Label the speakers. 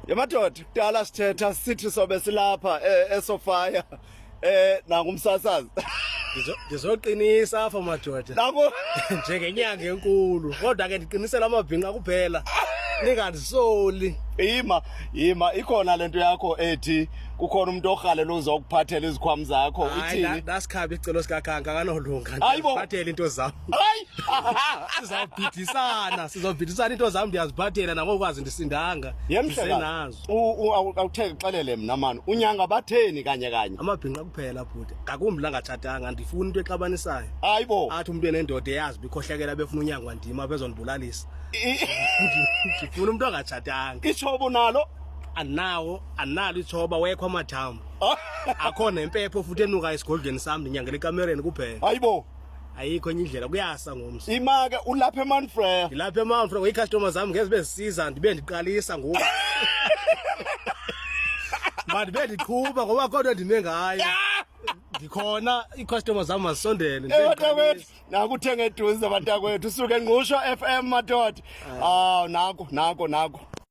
Speaker 1: Yamadoda kudala sithetha sithi sobe silapha eSophia nangumsasazi.
Speaker 2: Ndizoqinisa apha madoda.
Speaker 1: Nako
Speaker 2: Njengenyanga enkulu. Kodwa ke ndiqinisela amabhinqa kuphela. Ningandisoli.
Speaker 1: Yima ikhona lento yakho ethi kukhona umuntu orhalela uzokuphathela izikhwama zakho uthini?
Speaker 2: Dasikhabe isicelo sikakhanga kanolunga.
Speaker 1: Ndiphathele
Speaker 2: into zami.
Speaker 1: Hayi!
Speaker 2: Sizobhidisana into zami ndiyaziphathela nangokwazi ndisindanga.
Speaker 1: Yemhlekazi. Awutheke xelele mina man. Unyanga batheni kanye.
Speaker 2: Amabhinqa kuphela bhuti. Ngakumbi la ngatshatanga ndifuna into exabanisayo.
Speaker 1: Hayibo.
Speaker 2: Athi umuntu enendoda eyazi bikhohlekela befuna unyangwa ndima bezondibulalisa. Ndifuna umuntu ongatshatanga.
Speaker 1: Ichobo nalo
Speaker 2: analo ithoba wekho amathambo. Akhona impepho futhi enuka esigodlweni sami ndinyangela ekamereni kuphela.
Speaker 1: Hayibo.
Speaker 2: Ayikho enye indlela kuyasa ngomsi.
Speaker 1: Imake ulapha eManfrey.
Speaker 2: Ngilapha eManfrey ngoyicustomers zami ngeze bezisiza ndibe ndiqalisa ngoku. Manje bendiqhuba ngoba kodwa ndinengayo. Ndikhona icustomers zami masondele
Speaker 1: Bantakwethu nakuthenga eduze bantakwethu usuke enqusho FM madoda. Nako.